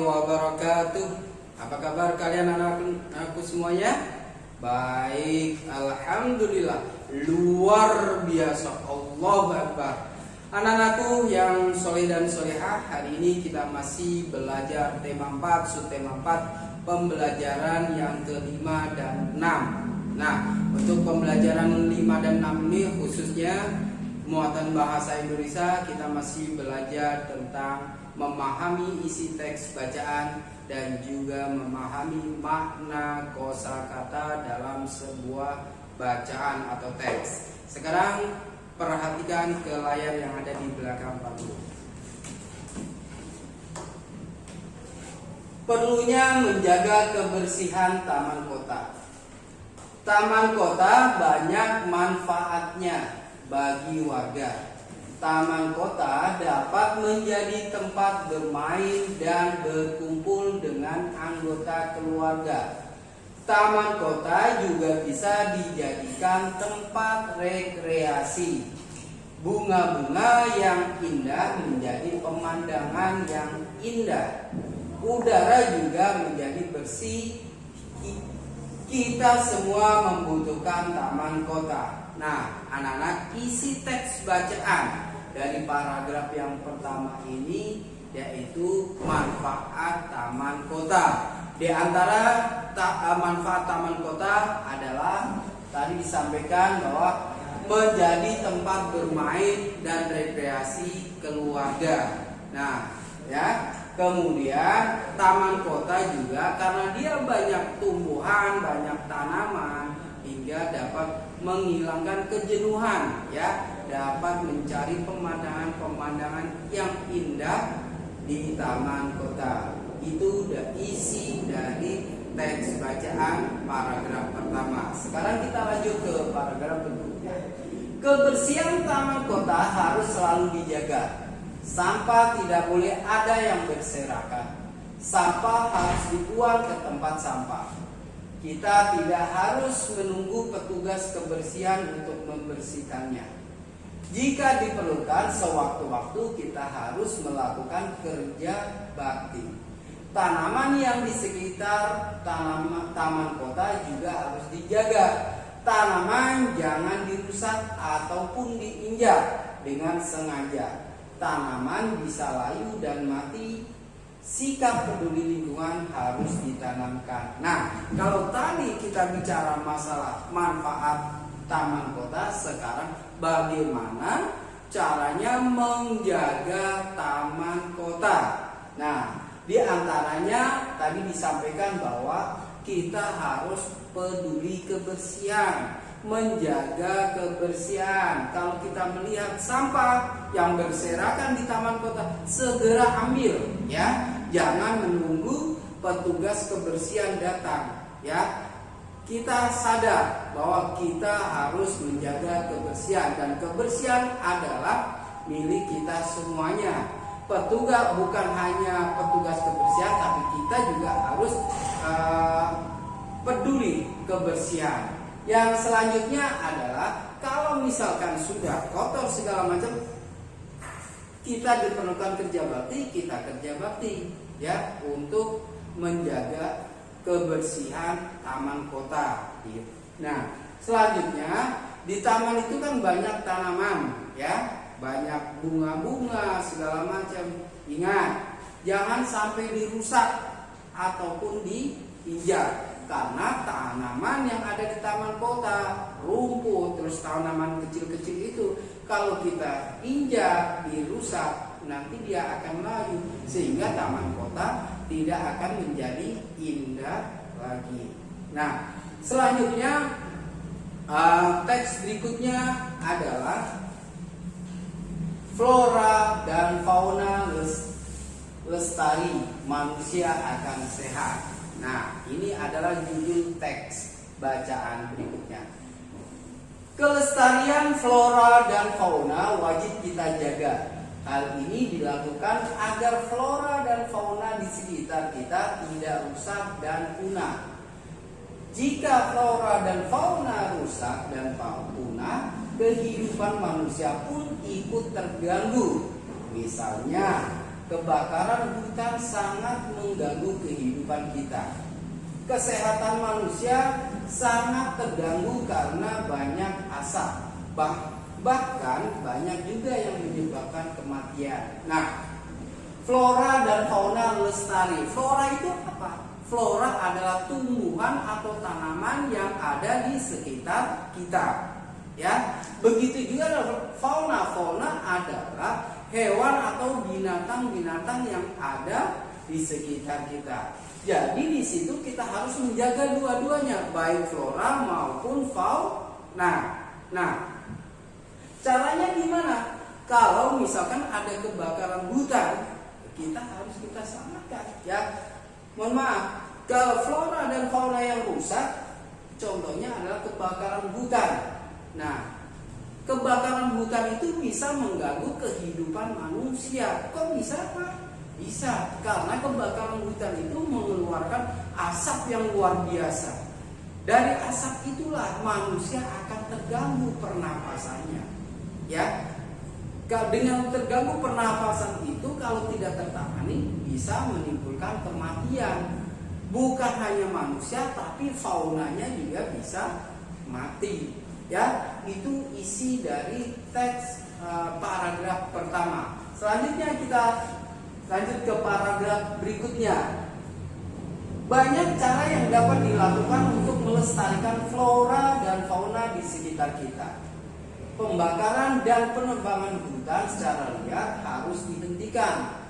wabarakatuh. Apa kabar kalian anak-anakku semuanya? Baik, alhamdulillah. Luar biasa, Allahu Akbar. Anak-anakku yang soleh dan solehah, hari ini kita masih belajar tema 4, subtema 4, pembelajaran yang kelima dan 6. Nah, untuk pembelajaran 5 dan 6 ini khususnya muatan bahasa Indonesia, kita masih belajar tentang memahami isi teks bacaan dan juga memahami makna kosakata dalam sebuah bacaan atau teks. Sekarang perhatikan ke layar yang ada di belakang panggung. Perlunya menjaga kebersihan taman kota. Taman kota banyak manfaatnya bagi warga. Taman kota dapat menjadi tempat bermain dan berkumpul dengan anggota keluarga. Taman kota juga bisa dijadikan tempat rekreasi. Bunga-bunga yang indah menjadi pemandangan yang indah. Udara juga menjadi bersih. Kita semua membutuhkan taman kota. Nah, anak-anak, isi teks bacaan dari paragraf yang pertama ini yaitu manfaat taman kota. Di antara manfaat taman kota adalah tadi disampaikan bahwa menjadi tempat bermain dan rekreasi keluarga. Nah, ya. Kemudian taman kota juga karena dia banyak tumbuhan, banyak tanaman hingga dapat menghilangkan kejenuhan, ya, dapat mencari pemandangan-pemandangan yang indah di taman kota. Itu udah isi dari teks bacaan paragraf pertama. Sekarang kita lanjut ke paragraf berikutnya. Kebersihan taman kota harus selalu dijaga. Sampah tidak boleh ada yang berserakan. Sampah harus dibuang ke tempat sampah. Kita tidak harus menunggu petugas kebersihan untuk membersihkannya. Jika diperlukan, sewaktu-waktu kita harus melakukan kerja bakti. Tanaman yang di sekitar taman kota juga harus dijaga. Tanaman jangan dirusak ataupun diinjak dengan sengaja. Tanaman bisa layu dan mati. Sikap peduli lingkungan harus ditanamkan. Nah, kalau tadi kita bicara masalah manfaat taman kota, sekarang bagaimana caranya menjaga taman kota? Nah, di antaranya tadi disampaikan bahwa kita harus peduli kebersihan, menjaga kebersihan. Kalau kita melihat sampah yang berserakan di taman kota, segera ambil, ya. Jangan menunggu petugas kebersihan datang, ya. Kita sadar bahwa kita harus menjaga kebersihan dan kebersihan adalah milik kita semuanya. Petugas bukan hanya petugas kebersihan, tapi kita juga harus peduli kebersihan. Yang selanjutnya adalah kalau misalkan sudah kotor segala macam, kita diperlukan kerja bakti, kita kerja bakti, ya, untuk menjaga kebersihan taman kota. Nah, selanjutnya di taman itu kan banyak tanaman, ya, banyak bunga-bunga segala macam. Ingat, jangan sampai dirusak ataupun diinjak. Karena tanaman yang ada di taman kota, rumput, terus tanaman kecil-kecil itu, kalau kita injak, dirusak, nanti dia akan layu, sehingga taman kota tidak akan menjadi indah lagi. Nah, selanjutnya teks berikutnya adalah flora dan fauna lestari, manusia akan sehat. Nah, ini adalah judul teks bacaan berikutnya. Kelestarian flora dan fauna wajib kita jaga. Hal ini dilakukan agar flora dan fauna di sekitar kita tidak rusak dan punah. Jika flora dan fauna rusak dan punah, kehidupan manusia pun ikut terganggu. Misalnya, kebakaran hutan sangat mengganggu kehidupan kita. Kesehatan manusia sangat terganggu karena banyak asap. Bahkan banyak juga yang menyebabkan kematian. Nah, flora dan fauna lestari. Flora itu apa? Flora adalah tumbuhan atau tanaman yang ada di sekitar kita. Ya, begitu juga fauna. Fauna adalah hewan atau binatang-binatang yang ada di sekitar kita. Jadi di situ kita harus menjaga dua-duanya, baik flora maupun fauna. Nah, caranya gimana? Kalau misalkan ada kebakaran hutan, kita harus selamatkan. Ya, mohon maaf, kalau flora dan fauna yang rusak, contohnya adalah kebakaran hutan. Nah, kebakaran hutan itu bisa mengganggu kehidupan manusia. Kok bisa, Pak? Bisa, karena kebakaran hutan itu mengeluarkan asap yang luar biasa. Dari asap itulah manusia akan terganggu pernapasannya. Ya, dengan terganggu pernapasan itu kalau tidak tertangani bisa menimbulkan kematian. Bukan hanya manusia, tapi faunanya juga bisa mati. Ya, itu isi dari teks paragraf pertama. Selanjutnya kita lanjut ke paragraf berikutnya. Banyak cara yang dapat dilakukan untuk melestarikan flora dan fauna di sekitar kita. Pembakaran dan penebangan hutan secara liar harus dihentikan.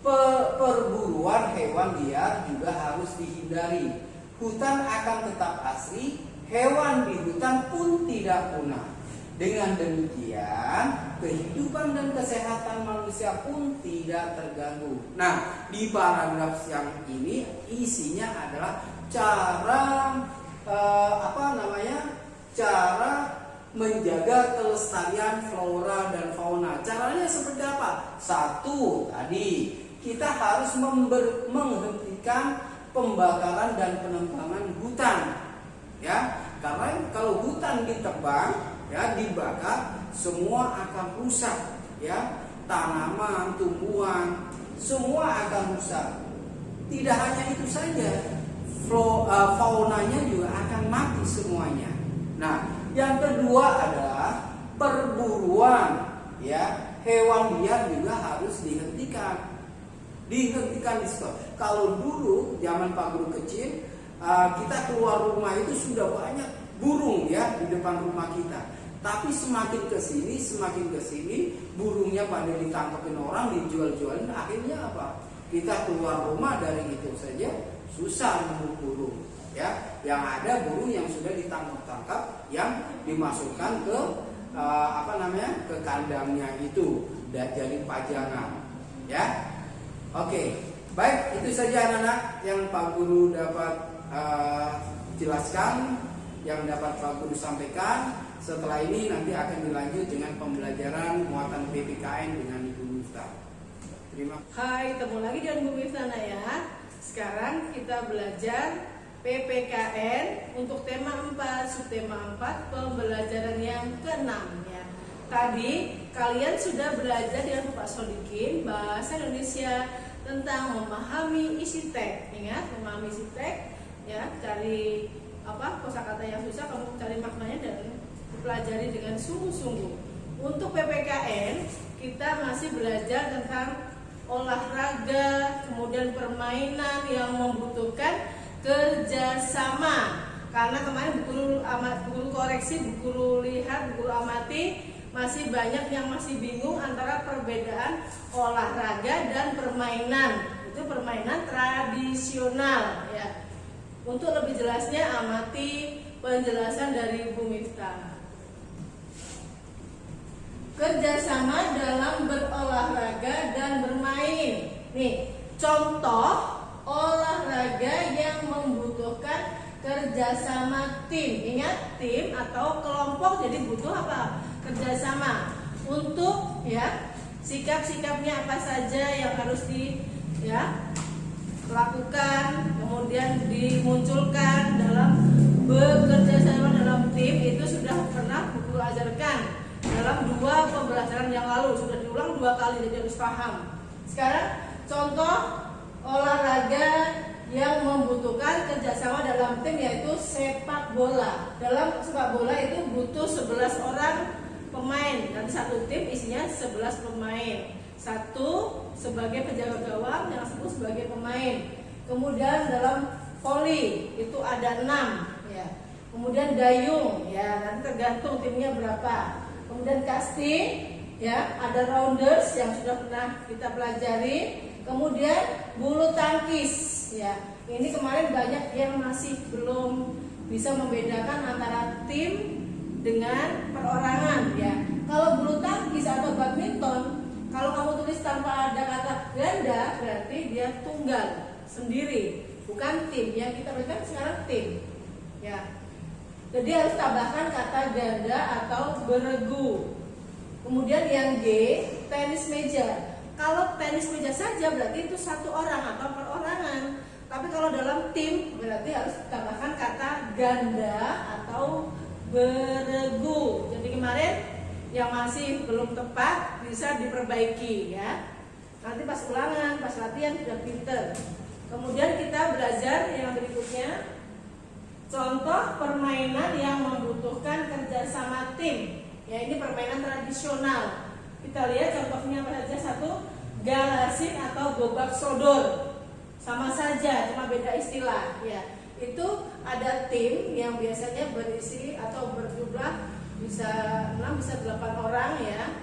Perburuan hewan liar juga harus dihindari. Hutan akan tetap asri, hewan di hutan pun tidak punah. Dengan demikian, kehidupan dan kesehatan manusia pun tidak terganggu. Nah, di paragraf yang ini isinya adalah cara cara menjaga kelestarian flora dan fauna. Caranya seperti apa? Satu, tadi kita harus menghentikan pembakaran dan penebangan hutan. Ya, karena kalau hutan ditebang, ya, dibakar, semua akan rusak, ya, tanaman, tumbuhan, semua akan rusak. Tidak hanya itu saja, faunanya juga akan mati semuanya. Nah, yang kedua adalah perburuan, ya, hewan liar juga harus dihentikan. Dihentikan di stop. Kalau dulu zaman Pak Guru kecil, kita keluar rumah itu sudah banyak burung, ya, di depan rumah kita. Tapi semakin ke sini burungnya pada ditangkapin orang, dijual-jualin. Akhirnya apa? Kita keluar rumah dari itu saja susah nemu burung. Ya, yang ada burung yang sudah ditangkap, yang dimasukkan ke ke kandangnya itu dan jadi pajangan. Ya, oke, baik, itu saja anak-anak yang Pak Guru dapat jelaskan, yang dapat Pak Guru sampaikan. Setelah ini nanti akan dilanjut dengan pembelajaran muatan PPKN dengan Ibu Miftah. Terima kasih. Hai, ketemu lagi dengan Bu Miftah ya. Sekarang kita belajar PPKN untuk tema 4, subtema 4, pembelajaran yang ke-6 ya. Tadi kalian sudah belajar dengan Pak Solikin bahasa Indonesia tentang memahami isi teks. Ingat, memahami isi teks ya, cari kosakata yang susah, kamu cari maknanya dan pelajari dengan sungguh-sungguh. Untuk PPKN kita masih belajar tentang olahraga, kemudian permainan yang membutuhkan kerjasama. Karena kemarin Bu Guru koreksi, Bu Guru lihat, Bu Guru amati, masih banyak yang masih bingung antara perbedaan olahraga dan permainan. Itu permainan tradisional ya. Untuk lebih jelasnya amati penjelasan dari Bu Miftah. Kerjasama dalam berolahraga dan bermain. Nih, contoh olahraga yang membutuhkan kerjasama tim. Ingat, tim atau kelompok jadi butuh apa? Kerjasama. Untuk ya sikap-sikapnya apa saja yang harus lakukan, kemudian dimunculkan dalam bekerja sama dalam tim, itu sudah pernah Bu Guru ajarkan dalam 2 pembelajaran yang lalu, sudah diulang 2 kali, jadi harus paham. Sekarang contoh olahraga yang membutuhkan kerjasama dalam tim yaitu sepak bola. Dalam sepak bola itu butuh 11 orang pemain. Nanti satu tim isinya 11 pemain. Satu sebagai penjaga gawang, yang satu sebagai pemain. Kemudian dalam voli itu ada 6 ya. Kemudian dayung ya, nanti tergantung timnya berapa. Kemudian casting ya, ada rounders yang sudah pernah kita pelajari. Kemudian bulu tangkis ya. Ini kemarin banyak yang masih belum bisa membedakan antara tim dengan perorangan ya. Kalau bulu tangkis atau badminton, kalau kamu tulis tanpa ada kata ganda, berarti dia tunggal sendiri, bukan tim. Yang kita berikan sekarang tim ya. Jadi harus tambahkan kata ganda atau beregu. Kemudian yang G, tenis meja. Kalau tenis meja saja berarti itu satu orang atau perorangan. Tapi kalau dalam tim berarti harus tambahkan kata ganda atau beregu. Jadi kemarin yang masih belum tepat bisa diperbaiki ya. Nanti pas ulangan, pas latihan sudah pinter. Kemudian kita belajar yang berikutnya, contoh permainan yang membutuhkan kerjasama tim. Ya, ini permainan tradisional. Kita lihat contohnya apa saja. Satu, galasin atau gobak sodor. Sama saja, cuma beda istilah ya. Itu ada tim yang biasanya berisi atau berjumlah bisa 6 bisa 8 orang ya.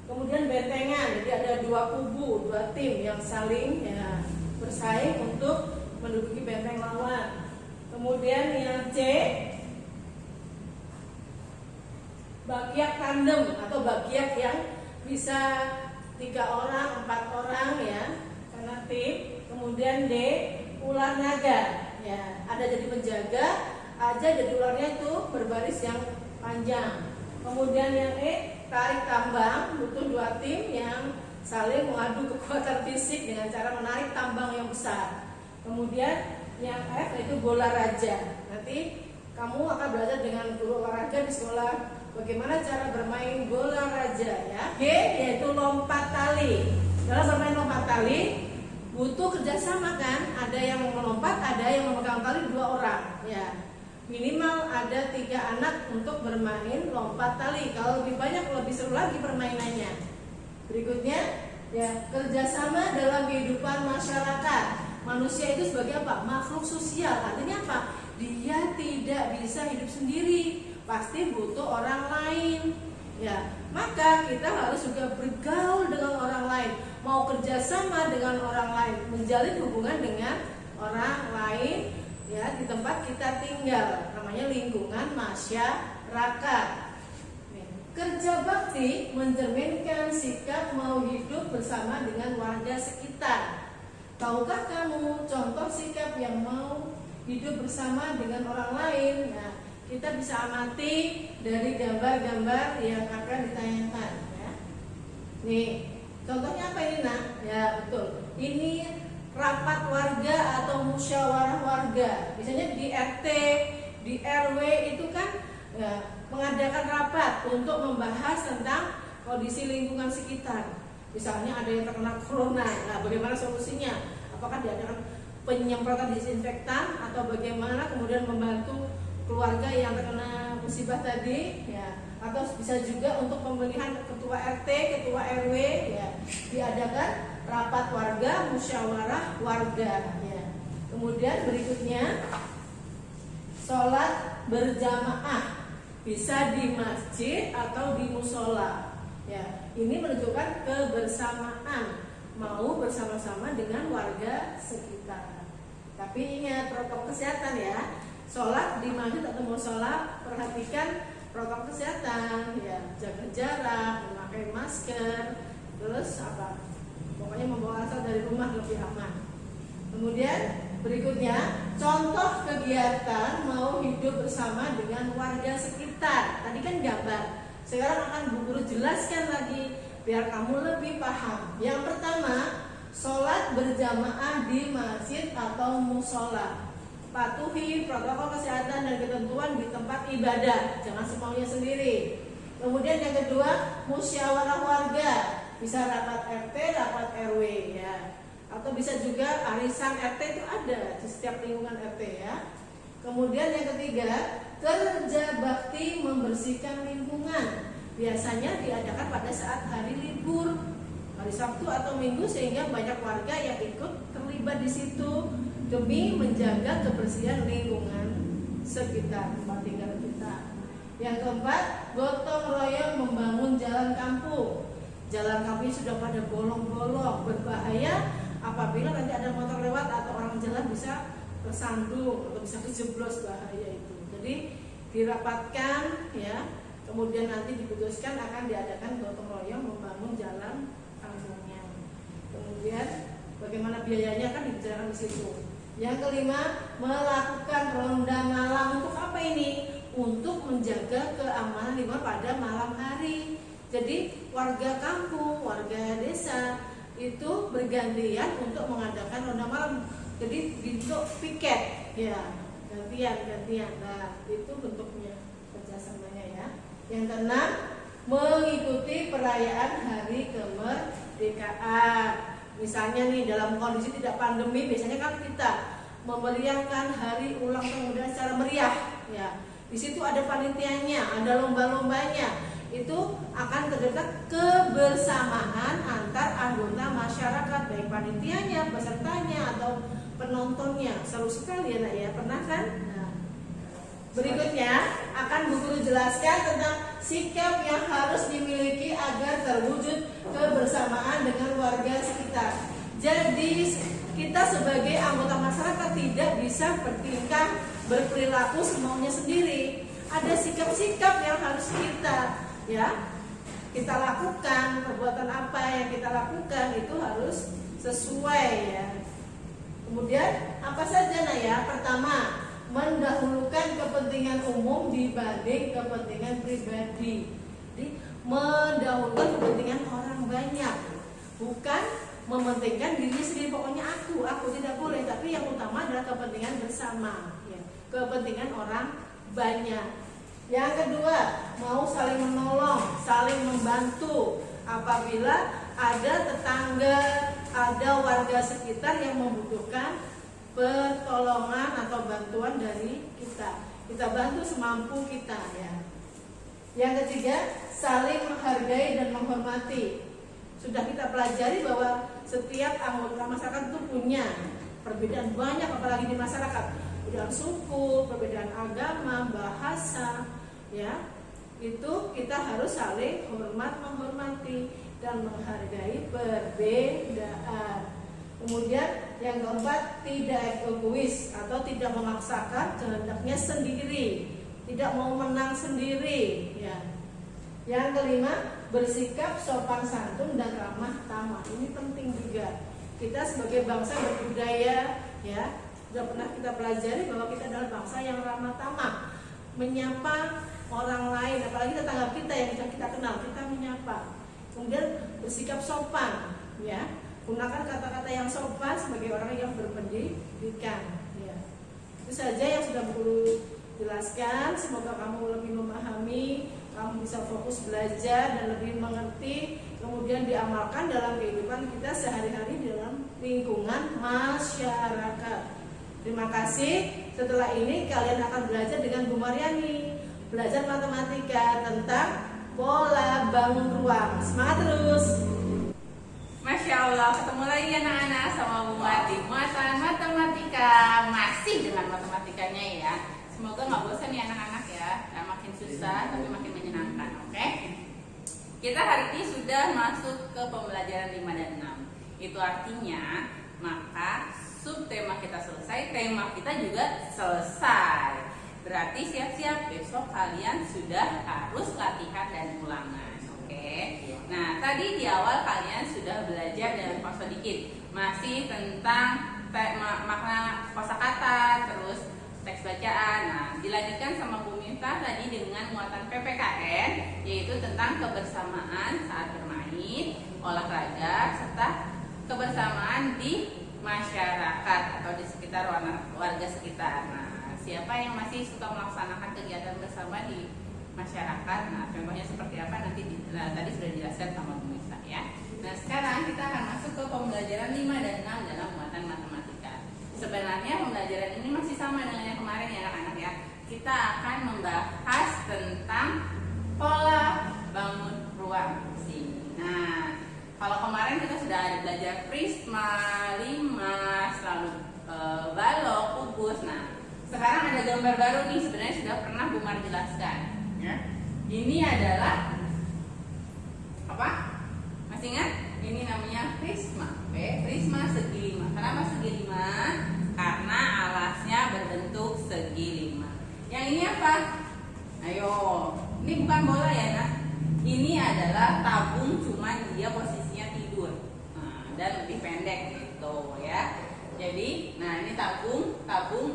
Kemudian bentengan, jadi ada 2 kubu, 2 tim yang saling ya bersaing untuk menduduki benteng lawan. Kemudian yang C, bakiak tandem atau bakiak yang bisa 3 orang, 4 orang ya, karena tim. Kemudian D, ular naga ya, ada jadi penjaga aja, jadi ularnya itu berbaris yang panjang. Kemudian yang E, tarik tambang, butuh 2 tim yang saling mengadu kekuatan fisik dengan cara menarik tambang yang besar. Kemudian yang F itu bola raja. Nanti kamu akan belajar dengan guru olahraga di sekolah bagaimana cara bermain bola raja ya. G yaitu lompat tali. Dalam bermain lompat tali butuh kerjasama kan, ada yang melompat, ada yang memegang tali 2 orang ya. Minimal ada 3 anak untuk bermain lompat tali. Kalau lebih banyak lebih seru lagi permainannya. Berikutnya ya, kerjasama dalam kehidupan masyarakat. Manusia itu sebagai apa? Makhluk sosial. Artinya apa? Dia tidak bisa hidup sendiri, pasti butuh orang lain ya. Maka kita harus juga bergaul dengan orang lain, mau kerjasama dengan orang lain, menjalin hubungan dengan orang lain ya di tempat kita tinggal, namanya lingkungan masyarakat. Kerja bakti mencerminkan sikap mau hidup bersama dengan warga sekitar. Tahukah kamu contoh sikap yang mau hidup bersama dengan orang lain? Nah, kita bisa amati dari gambar-gambar yang akan ditayangkan ya. Nih, contohnya apa ini nak? Ya betul. Ini rapat warga atau musyawarah warga. Biasanya di RT, di RW itu kan ya, mengadakan rapat untuk membahas tentang kondisi lingkungan sekitar. Misalnya ada yang terkena corona, nah bagaimana solusinya? Apakah diadakan penyemprotan disinfektan atau bagaimana kemudian membantu keluarga yang terkena musibah tadi ya, atau bisa juga untuk pemilihan ketua RT, ketua RW ya, diadakan rapat warga, musyawarah warga ya. Kemudian berikutnya sholat berjamaah, bisa di masjid atau di musola ya. Ini menunjukkan kebersamaan, mau bersama-sama dengan warga sekitar. Tapi ingat protokol kesehatan ya. Sholat di masjid atau musola, perhatikan protokol kesehatan ya, jaga jarak, memakai masker, terus apa? Pokoknya membawa asal dari rumah lebih aman. Kemudian berikutnya, contoh kegiatan mau hidup bersama dengan warga sekitar. Tadi kan gambar. Sekarang akan Bu Guru jelaskan lagi biar kamu lebih paham. Yang pertama, sholat berjamaah di masjid atau musola. Patuhi protokol kesehatan dan ketentuan di tempat ibadah, jangan semaunya sendiri. Kemudian yang kedua, musyawarah warga. bisa rapat RT, rapat RW ya. Atau bisa juga arisan RT itu ada di setiap lingkungan RT ya. Kemudian yang ketiga, kerja bakti membersihkan lingkungan. Biasanya diadakan pada saat hari libur, hari Sabtu atau Minggu, sehingga banyak warga yang ikut terlibat di situ demi menjaga kebersihan lingkungan sekitar tempat tinggal kita. Yang keempat, gotong royong membangun jalan kampung. Jalan kampung sudah pada bolong-bolong, berbahaya apabila nanti ada motor lewat atau orang jalan bisa tersandung atau bisa kejeblos, bahaya itu. Jadi dirapatkan ya, kemudian nanti diputuskan akan diadakan gotong royong membangun jalan kampungnya. Kemudian bagaimana biayanya kan dibicarakan di situ. Yang kelima, melakukan ronda malam. Untuk apa ini? Untuk menjaga keamanan lingkungan pada malam hari. Jadi warga kampung, warga desa itu bergantian untuk mengadakan ronda malam. Jadi bentuk piket ya, gantian. Nah, itu bentuknya kerjasamanya ya. Yang keenam, mengikuti perayaan hari kemerdekaan. Misalnya nih, dalam kondisi tidak pandemi, biasanya kan kita memeriahkan hari ulang tahun kemerdekaan secara meriah ya. Di situ ada panitianya, ada lomba-lombanya. Itu akan terdapat kebersamaan antar anggota masyarakat, baik panitianya, pesertanya atau penontonnya. Seru sekali ya nak ya, pernah kan? Nah, berikutnya akan Bu Guru jelaskan tentang sikap yang harus dimiliki agar terwujud kebersamaan dengan warga sekitar. Jadi kita sebagai anggota masyarakat tidak bisa bertingkah berperilaku semaunya sendiri. Ada sikap-sikap yang harus kita lakukan. Perbuatan apa yang kita lakukan itu harus sesuai ya. Kemudian apa saja nah ya? Pertama, mendahulukan kepentingan umum dibanding kepentingan pribadi. Jadi mendahulukan kepentingan orang banyak, bukan mementingkan diri sendiri. Pokoknya aku tidak boleh, tapi yang utama adalah kepentingan bersama ya. Kepentingan orang banyak. Yang kedua, mau saling menolong, saling membantu apabila ada tetangga, ada warga sekitar yang membutuhkan pertolongan atau bantuan dari kita. Kita bantu semampu kita ya. Yang ketiga, saling menghargai dan menghormati. Sudah kita pelajari bahwa setiap anggota masyarakat itu punya perbedaan banyak, apalagi di masyarakat. Perbedaan suku, perbedaan agama, bahasa, ya. Itu kita harus saling hormat, menghormati dan menghargai perbedaan. Kemudian yang keempat, tidak egois atau tidak memaksakan kehendaknya sendiri, tidak mau menang sendiri, ya. Yang kelima, bersikap sopan santun dan ramah tamah. Ini penting juga. Kita sebagai bangsa berbudaya, ya, sudah pernah kita pelajari bahwa kita adalah bangsa yang ramah tamah, menyapa orang lain, apalagi tetangga kita yang sudah kita kenal, kita menyapa. Kemudian bersikap sopan, ya, gunakan kata-kata yang sopan sebagai orang yang berpendidikan, ya. Itu saja yang sudah Guru jelaskan. Semoga kamu lebih memahami, kamu bisa fokus belajar dan lebih mengerti, kemudian diamalkan dalam kehidupan kita sehari-hari dalam lingkungan masyarakat. Terima kasih. Setelah ini kalian akan belajar dengan Bu Mariani, belajar matematika tentang pola bangun ruang. Semangat terus. Masya Allah, ketemu lagi anak-anak sama Bu Mati. Muatan matematika, masih dengan matematikanya ya. Semoga nggak bosan ya anak-anak ya. Nggak makin susah tapi makin menyenangkan, oke? Kita hari ini sudah masuk ke pembelajaran 5 dan 6. Itu artinya maka subtema kita selesai, tema kita juga selesai. Berarti siap-siap, besok kalian sudah harus latihan dan ulangan, oke? Nah, tadi di awal kalian sudah belajar dengan Pak Sodikin, masih tentang makna kosakata, terus teks bacaan. Nah, dilanjutkan sama Bu Miftah tadi dengan muatan PPKN, yaitu tentang kebersamaan saat bermain, olahraga, serta kebersamaan di masyarakat atau di sekitar warga sekitar. Nah, siapa yang masih suka melaksanakan kegiatan bersama di masyarakat. Nah, contohnya seperti apa nanti tadi sudah dijelaskan sama Bu Misa ya. Nah, sekarang kita akan masuk ke pembelajaran 5 dan 6 dalam muatan matematika. Sebenarnya pembelajaran ini masih sama dengan yang kemarin ya anak-anak ya. Kita akan membahas tentang pola bangun ruang sini. Nah, kalau kemarin kita sudah ada belajar prisma, limas, lalu balok, kubus. Nah, sekarang ada gambar baru nih, sebenarnya sudah pernah Bu Mar jelaskan ya. Ini adalah apa? Masih ingat? Ini namanya prisma. Oke, prisma segi 5. Kenapa segi 5? Karena alasnya berbentuk segi 5. Yang ini apa? Ayo, ini bukan bola ya nak. Ini adalah tabung, cuman dia posisinya tidur. Nah, dan lebih pendek gitu ya. Jadi, nah ini tabung,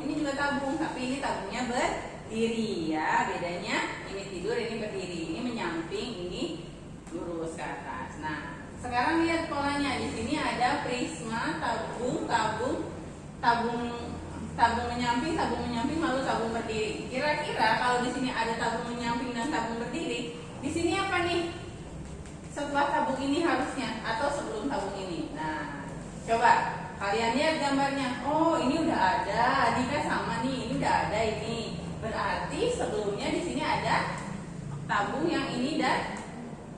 ini juga tabung, tapi ini tabungnya berdiri ya. Bedanya ini tidur, ini berdiri, ini menyamping, ini lurus ke atas. Nah, sekarang lihat polanya. Di sini ada prisma, tabung menyamping, lalu tabung berdiri. Kira-kira kalau di sini ada tabung menyamping dan tabung berdiri, di sini apa nih? Setelah tabung ini harusnya atau sebelum tabung ini? Nah, coba kalian lihat gambarnya. Oh, ini udah ada. Dika sama nih, ini udah ada ini. Berarti sebelumnya di sini ada tabung yang ini dan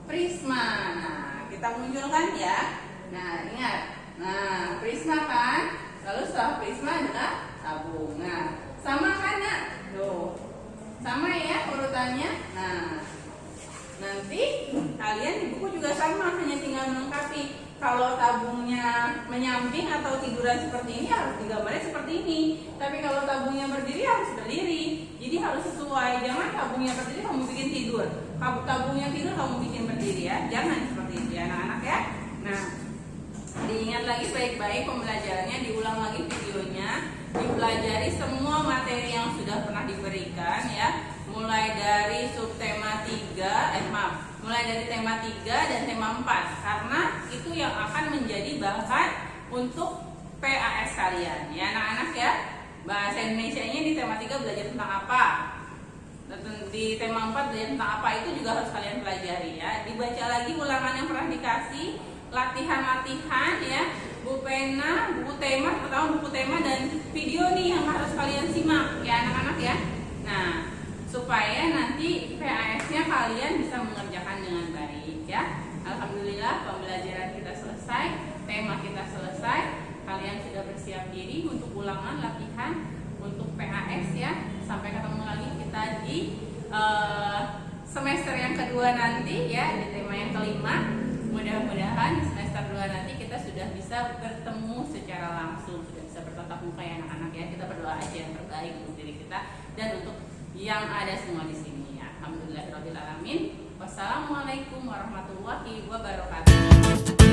prisma. Nah, kita munculkan ya. Nah, ingat. Nah, prisma kan. Lalu setelah prisma adalah tabung. Nah, sama kan nak? Tuh. Sama ya urutannya. Nah, nanti kalian di buku juga sama, hanya tinggal melengkapi. Kalau tabungnya menyamping atau tiduran seperti ini harus digambarnya seperti ini. Tapi kalau tabungnya berdiri harus berdiri. Jadi harus sesuai. Jangan tabungnya berdiri kamu bikin tidur. Tabungnya tidur kamu bikin berdiri ya. Jangan seperti itu ya anak-anak ya. Nah, diingat lagi baik-baik pembelajarannya, diulang lagi videonya, dipelajari semua materi yang sudah pernah diberikan ya. Mulai dari subtema 3, mulai dari tema 3 dan tema 4, karena itu yang akan menjadi bahan untuk PAS kalian ya anak-anak ya. Bahasa Indonesianya di tema 3 belajar tentang apa, di tema 4 belajar tentang apa, itu juga harus kalian pelajari ya. Dibaca lagi ulangan yang pernah dikasih, latihan-latihan ya, buku pena, buku tema, terutama buku tema dan video nih yang harus kalian simak ya anak-anak ya. Nah, supaya nanti PAS-nya kalian bisa mengerjakan dengan baik ya. Alhamdulillah pembelajaran kita selesai, tema kita selesai. Kalian sudah bersiap diri untuk ulangan latihan untuk PAS ya. Sampai ketemu lagi kita di semester yang kedua nanti ya, di tema yang kelima. Mudah-mudahan di semester 2 nanti kita sudah bisa bertemu secara langsung, sudah bisa bertatap muka ya anak-anak ya. Kita berdoa aja yang terbaik untuk diri kita dan untuk yang ada semua di sini ya. Alhamdulillahirabbil alamin. Wassalamualaikum warahmatullahi wabarakatuh.